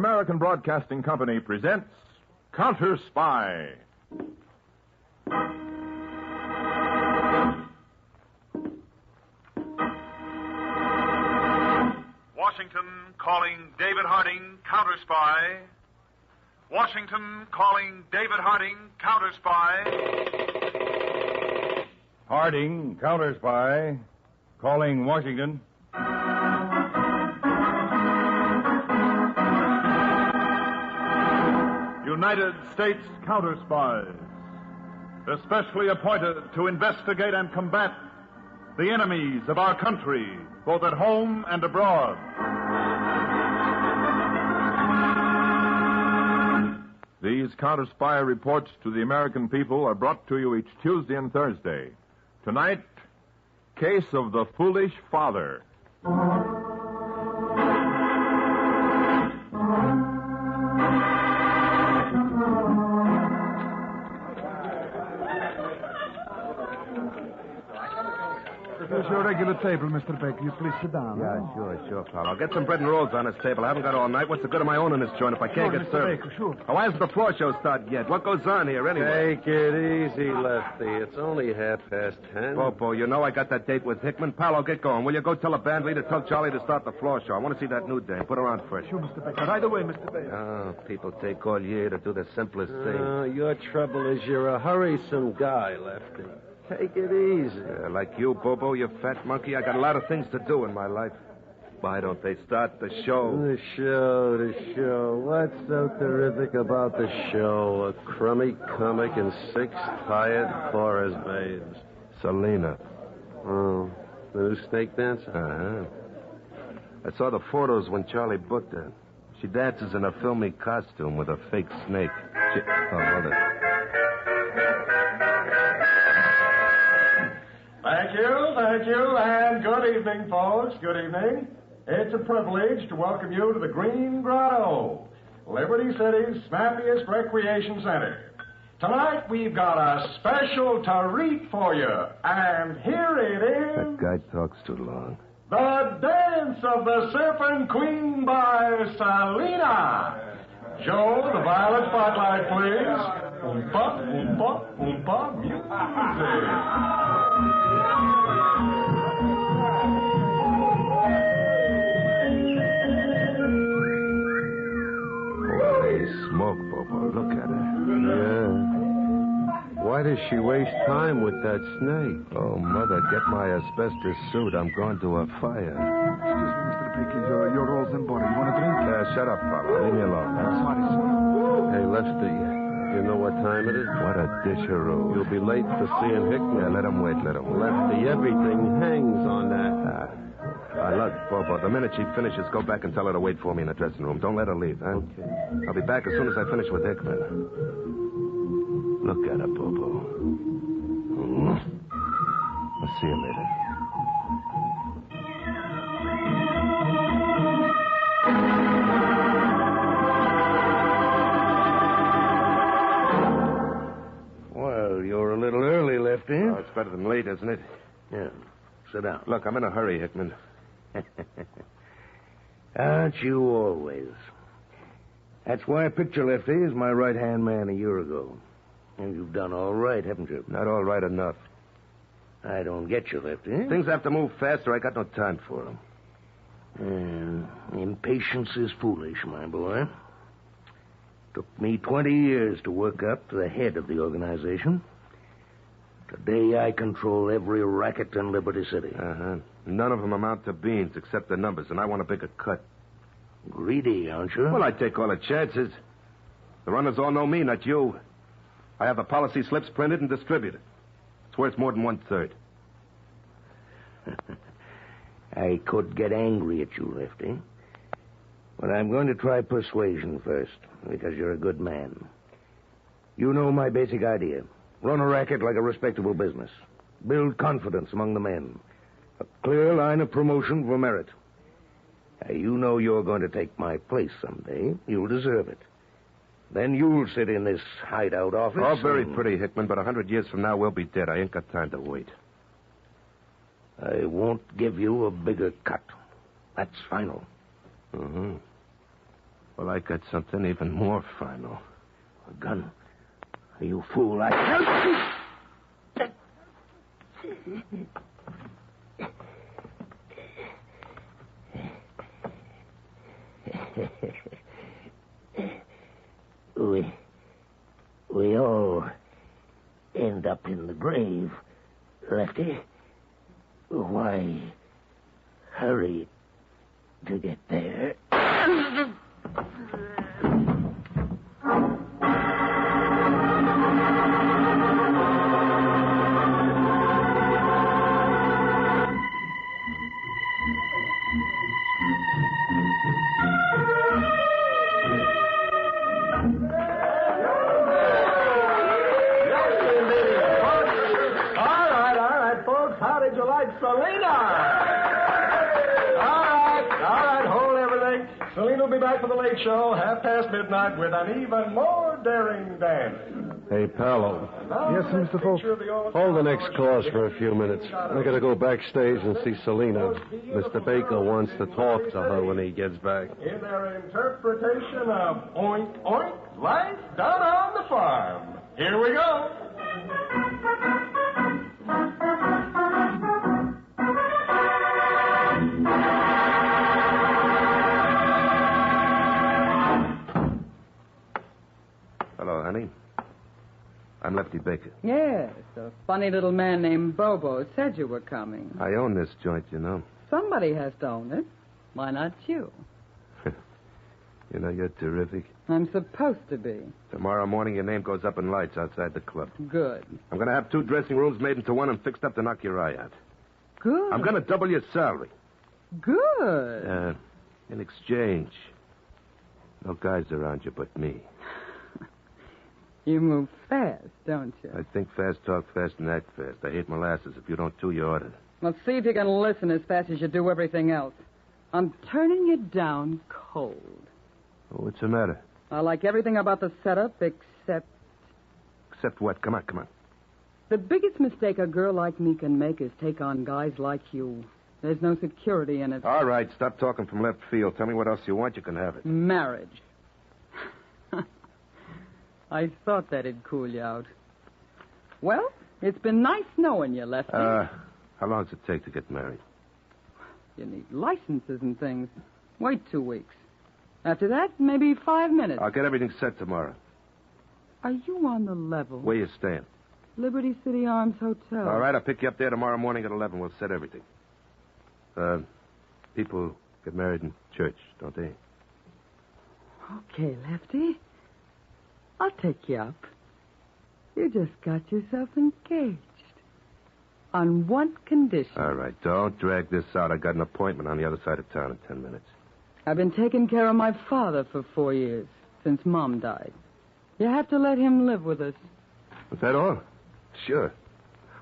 American Broadcasting Company presents CounterSpy. Washington calling David Harding, CounterSpy. Washington calling David Harding, CounterSpy. Harding, CounterSpy. Calling Washington. United States CounterSpies, especially appointed to investigate and combat the enemies of our country, both at home and abroad. These CounterSpy reports to the American people are brought to you each Tuesday and Thursday. Tonight, Case of the Foolish Father. Here's your regular table, Mr. Baker. You please sit down. Yeah, sure, pal. I'll get some bread and rolls on this table. I haven't got all night. What's the good of my owning this joint if I can't get Mr. served? Baker, sure. Oh, why hasn't the floor show started yet? What goes on here, anyway? Take it easy, Lefty. It's only 10:30. Popo, you know I got that date with Hickman. Pal, I'll get going. Will you go tell the band leader, tell Charlie to start the floor show? I want to see that new dame. Put her on fresh. Sure, Mr. Baker. Right away, Mr. Baker. Oh, people take all year to do the simplest thing. Your trouble is you're a hurriesome guy, Lefty. Take it easy. Like you, Bobo, you fat monkey. I got a lot of things to do in my life. Why don't they start the show? The show. What's so terrific about the show? A crummy comic and 6 tired chorus babes. Selena. Oh, the new snake dancer? Uh-huh. I saw the photos when Charlie booked her. She dances in a filmy costume with a fake snake. Hold it. Thank you, and good evening, folks. Good evening. It's a privilege to welcome you to the Green Grotto, Liberty City's snappiest recreation center. Tonight, we've got a special treat for you, and here it is. That guy talks too long. The Dance of the Surfing Queen by Selena. Joe, the violet spotlight, please. Oompa, oompa, oompa, music. Holy smoke, Bobo. Look at her. Yeah. Why does she waste time with that snake? Oh, Mother, get my asbestos suit. I'm going to a fire. Excuse me, Mr. Baker. Your rolls and butter. You want a drink? Shut up, fella. Leave me alone. Sorry, sir. Hey, Lefty, you know what time it is? What a disharoo. You'll be late for seeing Hickman. Yeah, let him wait. Lefty, everything hangs on that. Look, Bobo, the minute she finishes, go back and tell her to wait for me in the dressing room. Don't let her leave, huh? Okay. I'll be back as soon as I finish with Hickman. Look at her, Bobo. I'll see you later. Well, you're a little early, Lefty. Oh, it's better than late, isn't it? Yeah. Sit down. Look, I'm in a hurry, Hickman. Aren't you always? That's why I picked you, Lefty, as my right-hand man a year ago. And you've done all right, haven't you? Not all right enough. I don't get you, Lefty. Things have to move faster. I got no time for them. Impatience is foolish, my boy. Took me 20 years to work up to the head of the organization. Today I control every racket in Liberty City. Uh-huh. None of them amount to beans except the numbers, and I want a bigger cut. Greedy, aren't you? Well, I take all the chances. The runners all know me, not you. I have the policy slips printed and distributed. It's worth more than 1/3. I could get angry at you, Lefty. But I'm going to try persuasion first, because you're a good man. You know my basic idea. Run a racket like a respectable business. Build confidence among the men. A clear line of promotion for merit. Now, you know you're going to take my place someday. You'll deserve it. Then you'll sit in this hideout office. All very pretty, Hickman, but 100 years from now we'll be dead. I ain't got time to wait. I won't give you a bigger cut. That's final. Mm-hmm. Well, I got something even more final. A gun? You fool, I... We all end up in the grave, Lefty. Why hurry to get there? Selena! All right, hold everything. Selena will be back for the late show, midnight, with an even more daring dance. Hey, Paolo. Yes, Mr. Folk. Hold the next course for a few minutes. I gotta go backstage and see Selena. Mr. Baker wants to talk to her when he gets back. In their interpretation of Oink Oink, life down on the farm. Here we go. Hello, honey. I'm Lefty Baker. Yes, a funny little man named Bobo said you were coming. I own this joint, you know. Somebody has to own it. Why not you? You know, you're terrific. I'm supposed to be. Tomorrow morning, your name goes up in lights outside the club. Good. I'm going to have 2 dressing rooms made into one and fixed up to knock your eye out. Good. I'm going to double your salary. Good. In exchange, no guys around you but me. You move fast, don't you? I think fast, talk fast, and act fast. I hate molasses. If you don't too, you order. Let's see if you can listen as fast as you do everything else. I'm turning you down cold. Oh, what's the matter? I like everything about the setup except... Except what? Come on. The biggest mistake a girl like me can make is take on guys like you. There's no security in it. All right, stop talking from left field. Tell me what else you want. You can have it. Marriage. I thought that'd cool you out. Well, it's been nice knowing you, Lefty. How long does it take to get married? You need licenses and things. Wait 2 weeks. After that, maybe 5 minutes. I'll get everything set tomorrow. Are you on the level? Where you staying? Liberty City Arms Hotel. All right, I'll pick you up there tomorrow morning at 11. We'll set everything. People get married in church, don't they? Okay, Lefty. I'll take you up. You just got yourself engaged. On one condition. All right, don't drag this out. I got an appointment on the other side of town in 10 minutes. I've been taking care of my father for 4 years, since Mom died. You have to let him live with us. Is that all? Sure.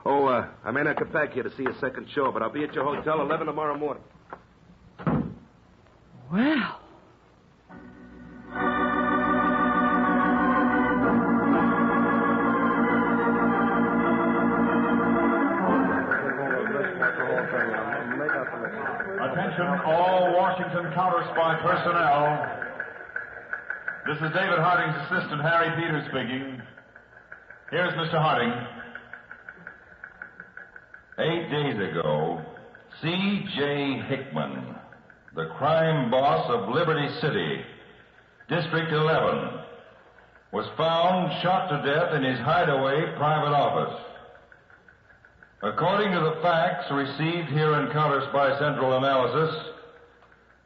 Oh, I may not get back here to see a second show, but I'll be at your hotel 11 tomorrow morning. Well... Attention, all Washington CounterSpy personnel. This is David Harding's assistant, Harry Peters, speaking. Here's Mr. Harding. 8 days ago, C.J. Hickman, the crime boss of Liberty City, District 11, was found shot to death in his hideaway private office. According to the facts received here in CounterSpy Central Analysis,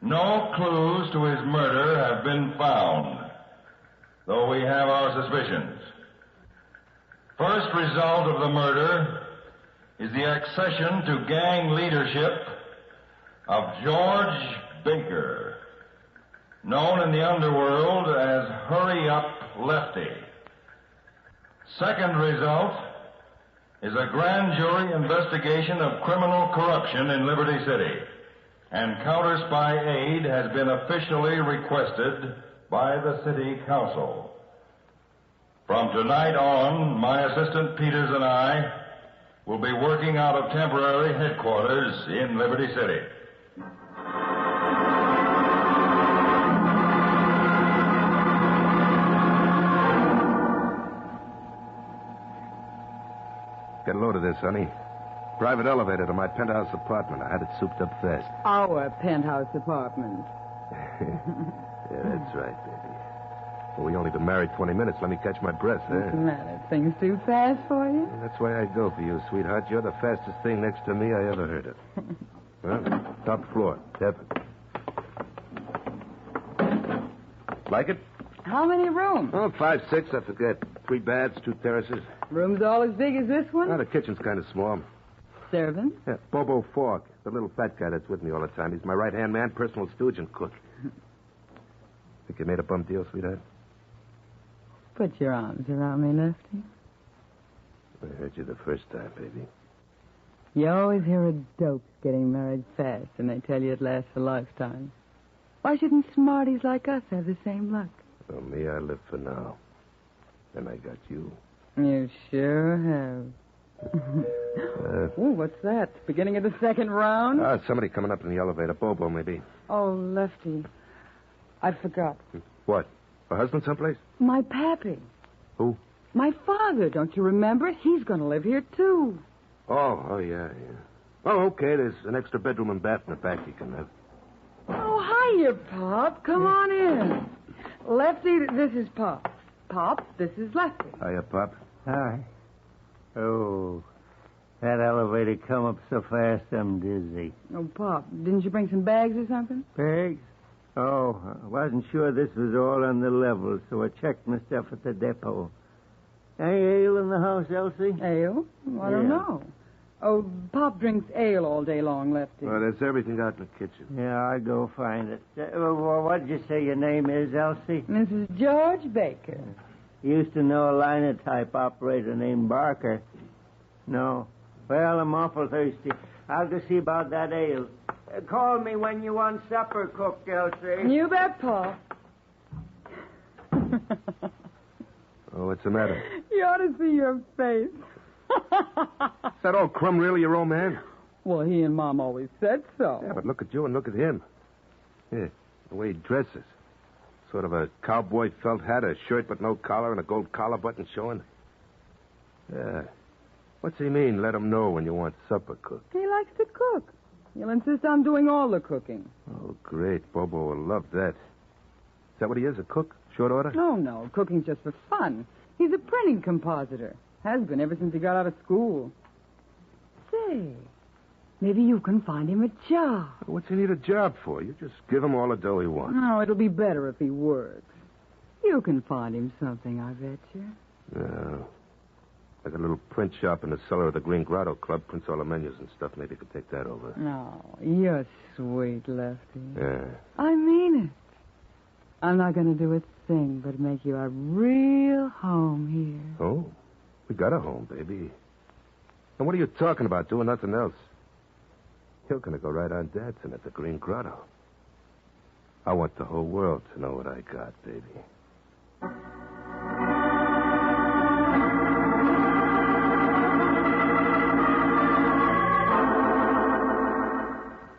no clues to his murder have been found, though we have our suspicions. First result of the murder is the accession to gang leadership of George Baker, known in the underworld as Hurry Up Lefty. Second result is a grand jury investigation of criminal corruption in Liberty City, and CounterSpy aid has been officially requested by the City Council. From tonight on, my assistant Peters and I will be working out of temporary headquarters in Liberty City. Get a load of this, honey. Private elevator to my penthouse apartment. I had it souped up fast. Our penthouse apartment. Yeah, that's right, baby. Well, we only been married 20 minutes. Let me catch my breath, What's the matter? Things too fast for you? That's why I go for you, sweetheart. You're the fastest thing next to me I ever heard of. Well, top floor. Tap it. Like it? How many rooms? Oh, 5, 6, I forget. 3 baths, 2 terraces. Rooms all as big as this one? Oh, the kitchen's kind of small. Servant? Yeah, Bobo Fork, the little fat guy that's with me all the time. He's my right-hand man, personal stooge, and cook. Think you made a bum deal, sweetheart? Put your arms around me, Lefty. I heard you the first time, baby. You always hear of dopes getting married fast, and they tell you it lasts a lifetime. Why shouldn't smarties like us have the same luck? Well, me, I live for now. And I got you. You sure have. Ooh, what's that? Beginning of the second round? Somebody coming up in the elevator. Bobo, maybe. Oh, Lefty. I forgot. What? Her husband someplace? My pappy. Who? My father, don't you remember? He's going to live here, too. Oh, yeah. Oh, okay. There's an extra bedroom and bath in the back you can have. Oh, hiya, Pop. Come on in. Lefty, this is Pop. Pop, this is Lefty. Hiya, Pop. Hi. Oh, that elevator come up so fast I'm dizzy. Oh, Pop, didn't you bring some bags or something? Bags? Oh, I wasn't sure this was all on the level, so I checked my stuff at the depot. Any ale in the house, Elsie? Ale? I don't know. Oh, Pop drinks ale all day long, Lefty. Well, there's everything out in the kitchen. Yeah, I'll go find it. What did you say your name is, Elsie? Mrs. George Baker. Used to know a linotype operator named Barker. No. Well, I'm awful thirsty. I'll go see about that ale. Call me when you want supper cooked, Elsie. You bet, Pop. Oh, what's the matter? You ought to see your face. Is that old Crumb really your old man? Well, he and Mom always said so. Yeah, but look at you and look at him. Yeah, the way he dresses. Sort of a cowboy felt hat, a shirt but no collar, and a gold collar button showing. Yeah. What's he mean, let him know when you want supper cooked? He likes to cook. He'll insist on doing all the cooking. Oh, great. Bobo will love that. Is that what he is, a cook? Short order? No. Cooking's just for fun. He's a printing compositor. Has been ever since he got out of school. Say, maybe you can find him a job. What's he need a job for? You just give him all the dough he wants. No, it'll be better if he works. You can find him something, I bet you. No. Like a little print shop in the cellar of the Green Grotto Club. Prints all the menus and stuff. Maybe you could take that over. No, you're sweet, Lefty. Yeah. I mean it. I'm not going to do a thing but make you a real home here. Oh? We got a home, baby. And what are you talking about, doing nothing else? You're going to go right on dancing at the Green Grotto. I want the whole world to know what I got, baby.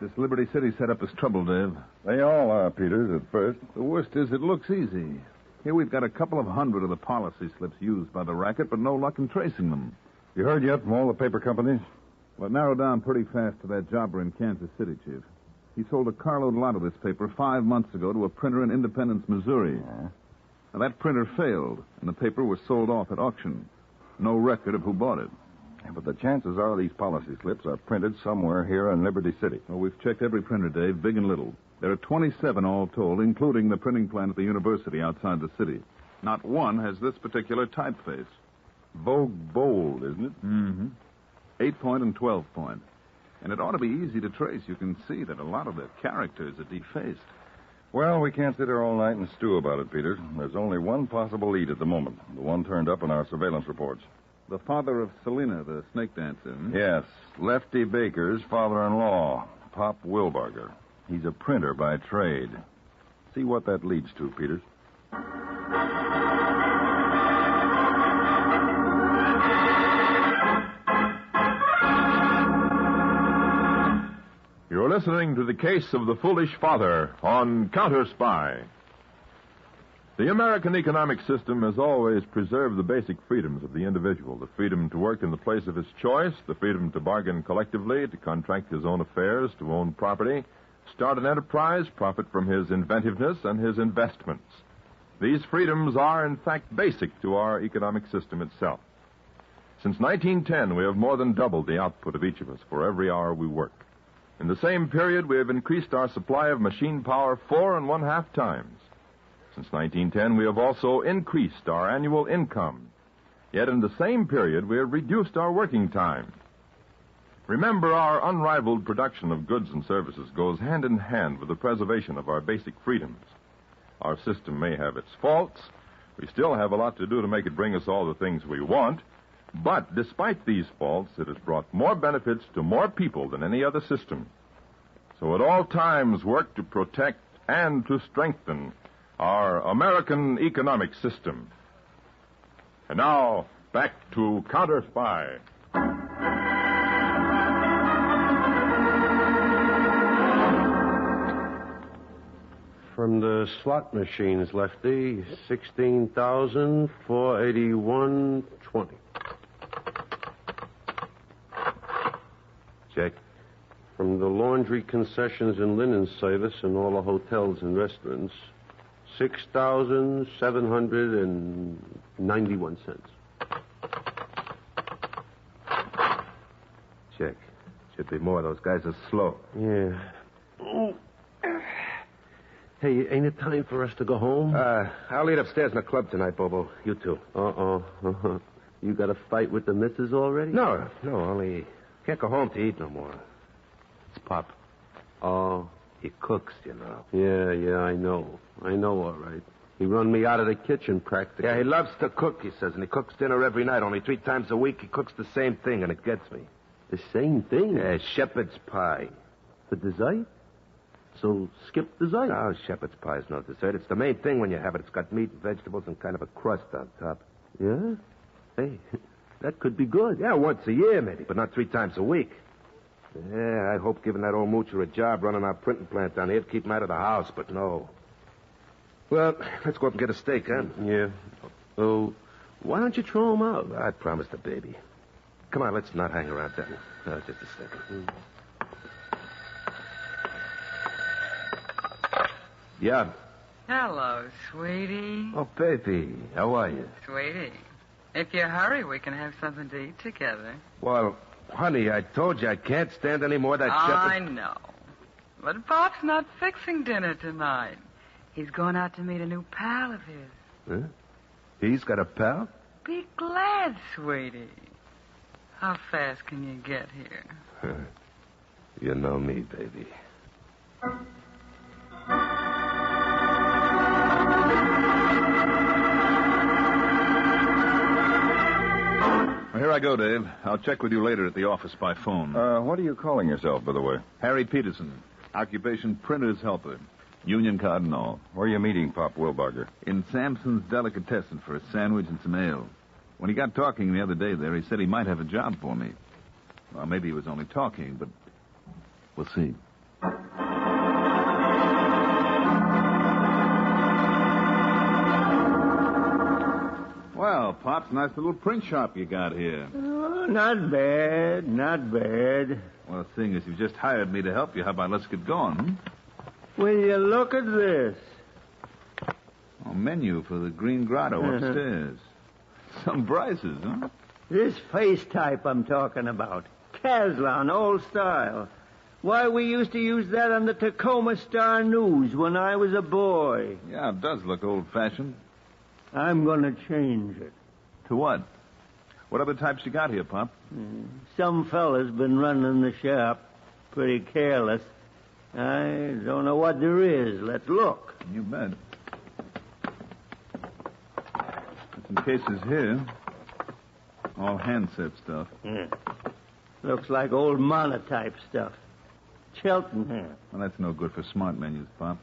This Liberty City setup is trouble, Dave. They all are, Peters, at first. The worst is it looks easy. Here we've got a couple of hundred of the policy slips used by the racket, but no luck in tracing them. You heard yet from all the paper companies? Well, it narrowed down pretty fast to that jobber in Kansas City, Chief. He sold a carload lot of this paper 5 months ago to a printer in Independence, Missouri. Yeah. Now, that printer failed, and the paper was sold off at auction. No record of who bought it. Yeah, but the chances are these policy slips are printed somewhere here in Liberty City. Well, we've checked every printer, Dave, big and little. There are 27 all told, including the printing plant at the university outside the city. Not one has this particular typeface. Vogue Bold, isn't it? Mm-hmm. 8-point and 12-point. And it ought to be easy to trace. You can see that a lot of the characters are defaced. Well, we can't sit here all night and stew about it, Peters. There's only one possible lead at the moment, the one turned up in our surveillance reports. The father of Selena, the snake dancer. Hmm? Yes, Lefty Baker's father-in-law, Pop Wilbarger. He's a printer by trade. See what that leads to, Peters. You're listening to the case of the foolish father on CounterSpy. The American economic system has always preserved the basic freedoms of the individual, the freedom to work in the place of his choice, the freedom to bargain collectively, to contract his own affairs, to own property, start an enterprise, profit from his inventiveness and his investments. These freedoms are, in fact, basic to our economic system itself. Since 1910, we have more than doubled the output of each of us for every hour we work. In the same period, we have increased our supply of machine power 4.5 times. Since 1910, we have also increased our annual income. Yet in the same period, we have reduced our working time. Remember, our unrivaled production of goods and services goes hand in hand with the preservation of our basic freedoms. Our system may have its faults. We still have a lot to do to make it bring us all the things we want. But despite these faults, it has brought more benefits to more people than any other system. So at all times, work to protect and to strengthen our American economic system. And now, back to CounterSpy. From the slot machines, Lefty, 16,481.20. Check. From the laundry concessions and linen service and all the hotels and restaurants, 6,791 cents. Check. Should be more. Those guys are slow. Yeah. Hey, ain't it time for us to go home? I'll eat upstairs in the club tonight, Bobo. You too. Uh-oh. You got a fight with the missus already? No, only can't go home to eat no more. It's Pop. Oh. He cooks, you know. Yeah, I know. All right. He run me out of the kitchen practically. Yeah, he loves to cook, he says, and he cooks dinner every night. Only 3 times a week he cooks the same thing, and it gets me. The same thing? Yeah, shepherd's pie. For dessert? So skip dessert. Oh, shepherd's pie is no dessert. It's the main thing when you have it. It's got meat and vegetables and kind of a crust on top. Yeah? Hey, that could be good. Yeah, once a year maybe, but not 3 times a week. Yeah, I hope giving that old moocher a job running our printing plant down here to keep him out of the house, but no. Well, let's go up and get a steak, huh? Yeah. Oh, why don't you throw him out? I promised the baby. Come on, let's not hang around then. Just a second. Yeah. Hello, sweetie. Oh, baby. How are you? Sweetie, if you hurry, we can have something to eat together. Well, honey, I told you I can't stand any more of that I know. But Pop's not fixing dinner tonight. He's going out to meet a new pal of his. Huh? He's got a pal? Be glad, sweetie. How fast can you get here? You know me, baby. Well, here I go, Dave. I'll check with you later at the office by phone. What are you calling yourself, by the way? Harry Peterson. Occupation printer's helper. Union card and all. Where are you meeting Pop Wilbarger? In Sampson's Delicatessen for a sandwich and some ale. When he got talking the other day there, he said he might have a job for me. Well, maybe he was only talking, but we'll see. Well, Pops, nice little print shop you got here. Oh, not bad. Well, seeing as you've just hired me to help you, how about let's get going, hmm? Will you look at this? Oh, menu for the Green Grotto upstairs. Some prices, huh? This face type I'm talking about. Caslon, old style. Why, we used to use that on the Tacoma Star News when I was a boy. Yeah, it does look old-fashioned. I'm going to change it. To what? What other types you got here, Pop? Some fella's been running the shop. Pretty careless. I don't know what there is. Let's look. You bet. Some cases here. All handset stuff. Yeah. Looks like old monotype stuff. Cheltenham. Well, that's no good for smart menus, Pop.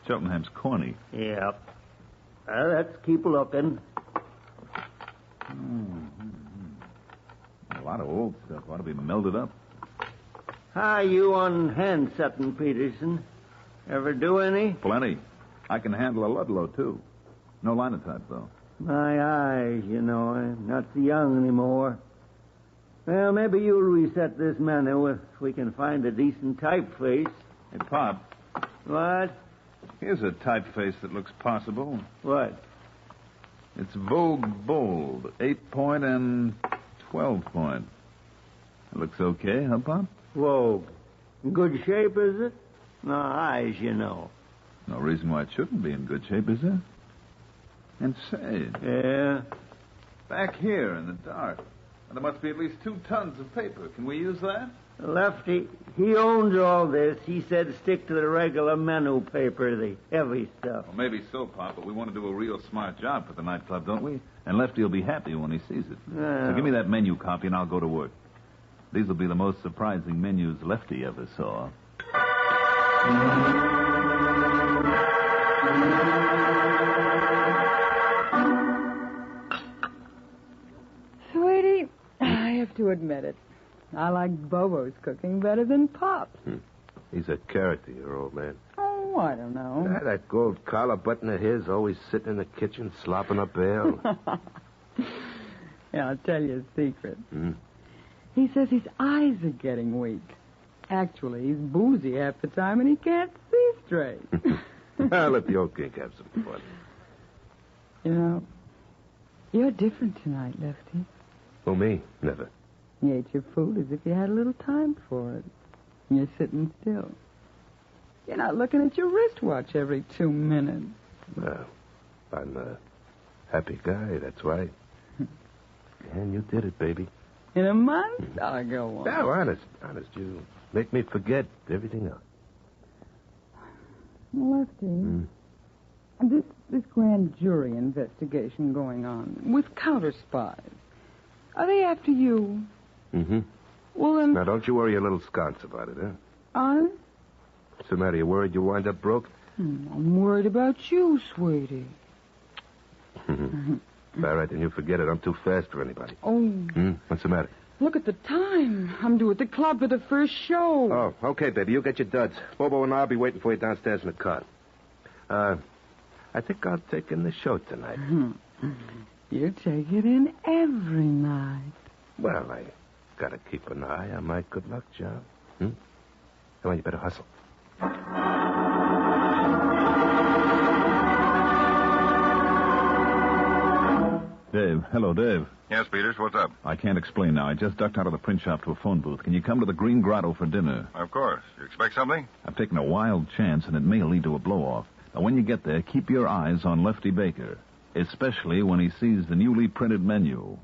Cheltenham's corny. Yep. Let's keep looking. A lot of old stuff ought to be melded up. How you on hand setting, Peterson? Ever do any? Plenty. I can handle a Ludlow, too. No linotype, though. My eyes, I'm not so young anymore. Well, maybe you'll reset this menu if we can find a decent typeface. Hey, Pop, What? here's a typeface that looks possible. What? It's Vogue Bold, 8-point and 12-point. It looks okay, huh, Pop? Vogue. In good shape, is it? My eyes, No reason why it shouldn't be in good shape, is there? And say, Yeah? back here in the dark, there must be at least 2 tons of paper. Can we use that? Lefty, he owns all this. He said stick to the regular menu paper, the heavy stuff. Well, maybe so, Pop, but we want to do a real smart job for the nightclub, don't we? And Lefty will be happy when he sees it. Yeah. So give me that menu copy and I'll go to work. These will be the most surprising menus Lefty ever saw. Sweetie, I have to admit it. I like Bobo's cooking better than Pop's. He's a character, your old man. Oh, I don't know. That gold collar button of his always sitting in the kitchen slopping up ale. Yeah, I'll tell you a secret. He says his eyes are getting weak. Actually, he's boozy half the time and he can't see straight. I'll let the old gink have some fun. You're different tonight, Lefty. Oh, me? Never. You ate your food as if you had a little time for it. And you're sitting still. You're not looking at your wristwatch every 2 minutes. Well, I'm a happy guy, that's why. And you did it, baby. In a month? I'll go on. No, honest, you make me forget everything else. Lefty, this grand jury investigation going on with CounterSpy. Are they after you? Mm-hmm. Well, then... Now, don't you worry a little sconce about it, huh? Honest? What's the matter? You worried you wind up broke? I'm worried about you, sweetie. All right, then you forget it. I'm too fast for anybody. Oh. What's the matter? Look at the time. I'm due at the club for the first show. Oh, okay, baby. You get your duds. Bobo and I'll be waiting for you downstairs in the car. I think I'll take in the show tonight. You take it in every night. Well, I gotta keep an eye on my good luck job. Come on, you better hustle. Dave. Hello, Dave. Yes, Peters, what's up? I can't explain now. I just ducked out of the print shop to a phone booth. Can you come to the Green Grotto for dinner? Of course. You expect something? I've taken a wild chance, and it may lead to a blow-off. Now, when you get there, keep your eyes on Lefty Baker, especially when he sees the newly printed menu.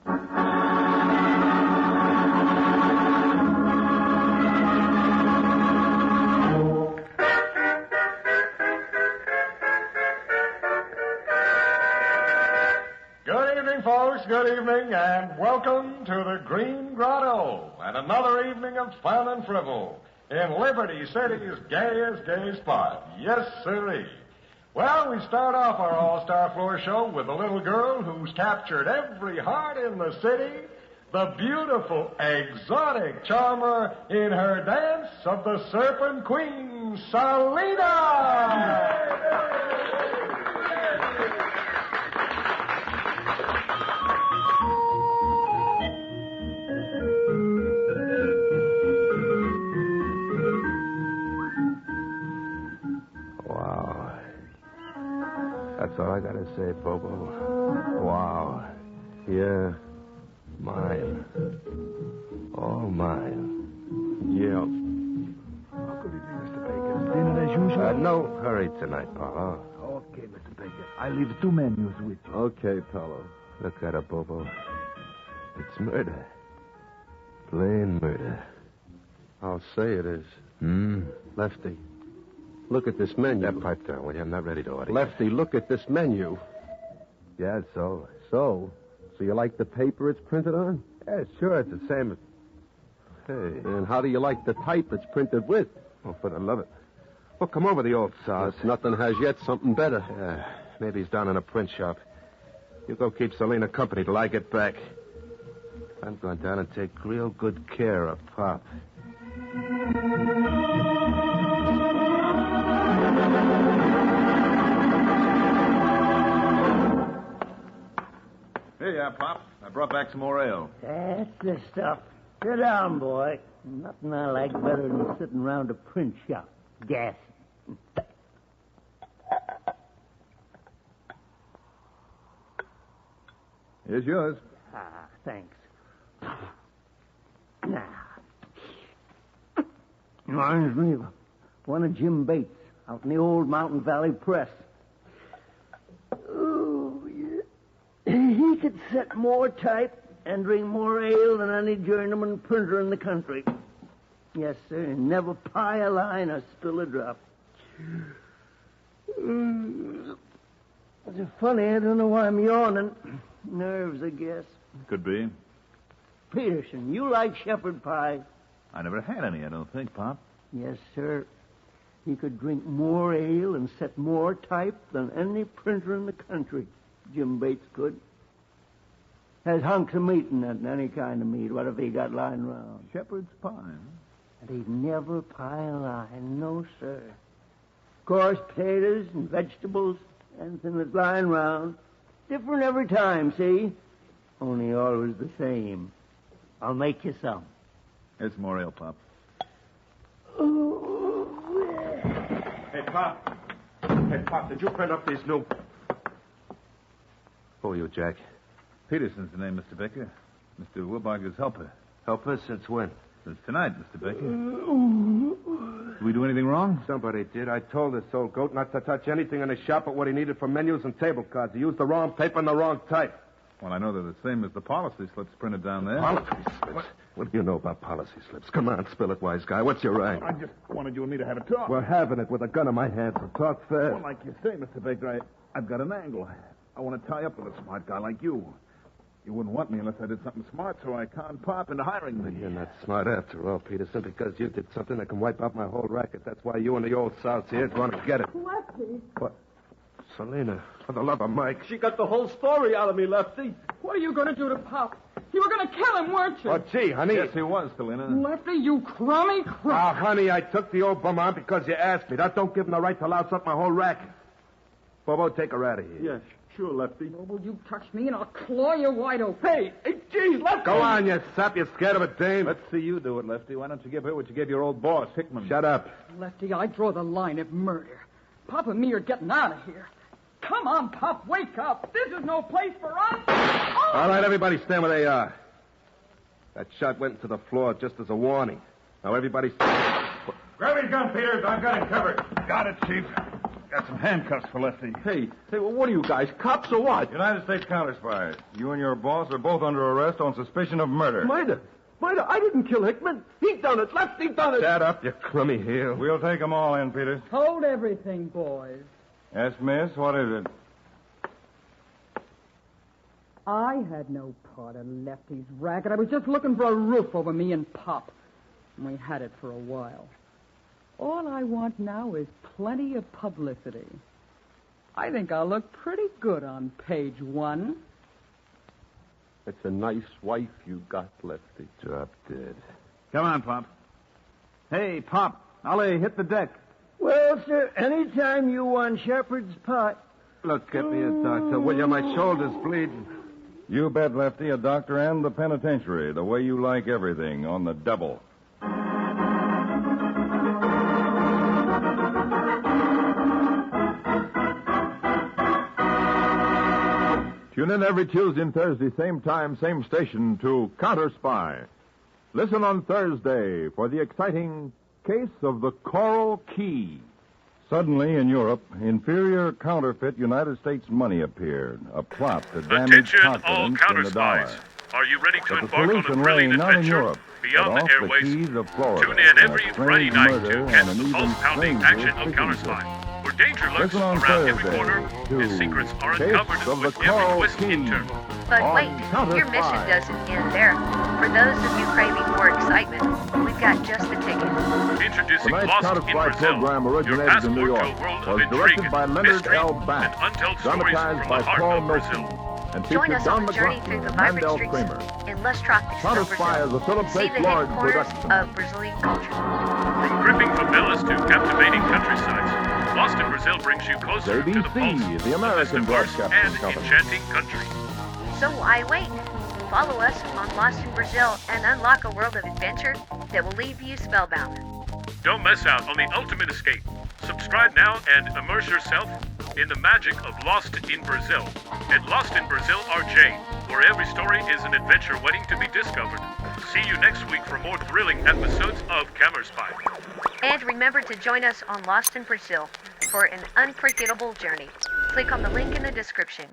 Good evening, folks. Good evening, and welcome to the Green Grotto and another evening of fun and frivol in Liberty City's gayest gay spot. Yes, sirree. Well, we start off our all-star floor show with a little girl who's captured every heart in the city, the beautiful, exotic charmer in her dance of the Serpent Queen, Selena! That's all I gotta say, Bobo. Wow. Yeah. Mine. All mine. Yeah. Oh, good evening, Mr. Baker. Dinner as usual? No hurry tonight, Paulo. Okay, Mr. Baker. I leave 2 menus with you. Okay, Paulo. Look at her, Bobo. It's murder. Plain murder. I'll say it is. Lefty, look at this menu. Yeah, pipe down, will you? I'm not ready to order. Lefty, look at this menu. Yeah, so? So you like the paper it's printed on? Yeah, sure, it's the same. Hey. And how do you like the type it's printed with? Oh, for the love of it. Well, come over the old sauce. If nothing has yet, something better. Yeah, maybe he's down in a print shop. You go keep Selena company till I get back. I'm going down and take real good care of Pop. Here you are, Pop. I brought back some more ale. That's the stuff. Sit down, boy. Nothing I like better than sitting around a print shop. Gas. Here's yours. Ah, thanks. Now. Reminds me of one of Jim Bates out in the old Mountain Valley Press. Oh, yeah. He could set more type and drink more ale than any journeyman printer in the country. Yes, sir. Never pie a line or spill a drop. It's funny, I don't know why I'm yawning. Nerves, I guess. Could be. Peterson, you like shepherd pie? I never had any, I don't think, Pop. Yes, sir. He could drink more ale and set more type than any printer in the country. Jim Bates could. Has hunks of meat in it, and any kind of meat. What if he got lying around? Shepherd's pie. And he'd never pie a line, no, sir. Of course, potatoes and vegetables, anything that's lying around. Different every time, see? Only always the same. I'll make you some. Here's some more ale, Pop. Hey, Pop. Hey, Pop, did you print up these new... Who are you, Jack? Peterson's the name, Mr. Baker. Mr. Wilbarger's helper. Helper? Since when? Since tonight, Mr. Baker. Did we do anything wrong? Somebody did. I told this old goat not to touch anything in the shop but what he needed for menus and table cards. He used the wrong paper and the wrong type. Well, I know they're the same as the policy slips printed down there. Policy slips? What do you know about policy slips? Come on, spill it, wise guy. What's your rank? I just wanted you and me to have a talk. We're having it with a gun in my hand, so talk fast. Well, like you say, Mr. Baker, I've got an angle. I want to tie up with a smart guy like you. You wouldn't want me unless I did something smart, so I can't pop into hiring me. You're not smart after all, Peterson, because you did something that can wipe out my whole racket. That's why you and the old South here want to get it. Lefty. What? Selena, for the love of Mike. She got the whole story out of me, Lefty. What are you going to do to Pop? You were going to kill him, weren't you? Oh, gee, honey. Yes, he was, Selena. Lefty, you crummy crook. Oh, honey, I took the old bum on because you asked me. That don't give him the right to louse up my whole racket. Bobo, take her out of here. Yes, sure, Lefty. Will you touch me and I'll claw you wide open. Hey, geez, Lefty. Go on, you sap. You're scared of a dame. Let's see you do it, Lefty. Why don't you give her what you gave your old boss, Hickman? Shut up. Lefty, I draw the line at murder. Pop and me are getting out of here. Come on, Pop, wake up. This is no place for us. Oh! All right, everybody stand where they are. That shot went into the floor just as a warning. Now, everybody... Grab his gun, Peters. I've got him covered. Got it, Chief. Got some handcuffs for Lefty. Hey, well, what are you guys, cops or what? United States CounterSpy. You and your boss are both under arrest on suspicion of murder. Murder? I didn't kill Hickman. He done it. Lefty done it. Shut up, you crummy heel. We'll take them all in, Peters. Hold everything, boys. Yes, miss, what is it? I had no part of Lefty's racket. I was just looking for a roof over me and Pop. And we had it for a while. All I want now is plenty of publicity. I think I'll look pretty good on page 1. It's a nice wife you got, Lefty. Drop dead. Come on, Pop. Hey, Pop. Ollie, hit the deck. Well, sir, anytime you want shepherd's pie. Look at me, doctor. Will you? My shoulder's bleeding. You bet, Lefty, a doctor and the penitentiary, the way you like everything, on the double. Tune in every Tuesday and Thursday, same time, same station, to CounterSpy. Listen on Thursday for the exciting case of the Coral Key. Suddenly, in Europe, inferior counterfeit United States money appeared, a plot to damage Attention, all confidence in the dollar. CounterSpies. Are you ready to But the embark on a solution lay thrilling not in adventure Europe, beyond but the off airways? the keys of Florida. Tune in every a Friday strange night murder to and catch an the even pulse-pounding stranger action of signature. CounterSpy, where danger lurks Listen on around every Thursday corner, to his secrets are Case uncovered, of the with every Coral twist Key. in turn. But On wait, your CounterSpy. mission doesn't end there. For those of you craving more excitement, we've got just the ticket. Introducing Tonight's Lost in CounterSpy Brazil, program your originated passport in New York, to a world of was intrigue, directed by Leonard mystery, L. and Bass, untold stories dramatized from by the heart Paul of Brazil. Milton, and Join featured us Don on a journey through McLaughlin the and vibrant Mandel streets Kramer. in lush tropics of CounterSpy is Brazil. a Philip See H. the Lord headquarters production. of Brazilian culture. From gripping favelas to captivating countrysides, Lost in Brazil brings you closer to the ABC, pulse the of this American diverse Broadcasting and Company. enchanting country. So why wait? Follow us on Lost in Brazil and unlock a world of adventure that will leave you spellbound. Don't miss out on the ultimate escape. Subscribe now and immerse yourself in the magic of Lost in Brazil at Lost in Brazil RJ, where every story is an adventure waiting to be discovered. See you next week for more thrilling episodes of CounterSpy. And remember to join us on Lost in Brazil for an unforgettable journey. Click on the link in the description.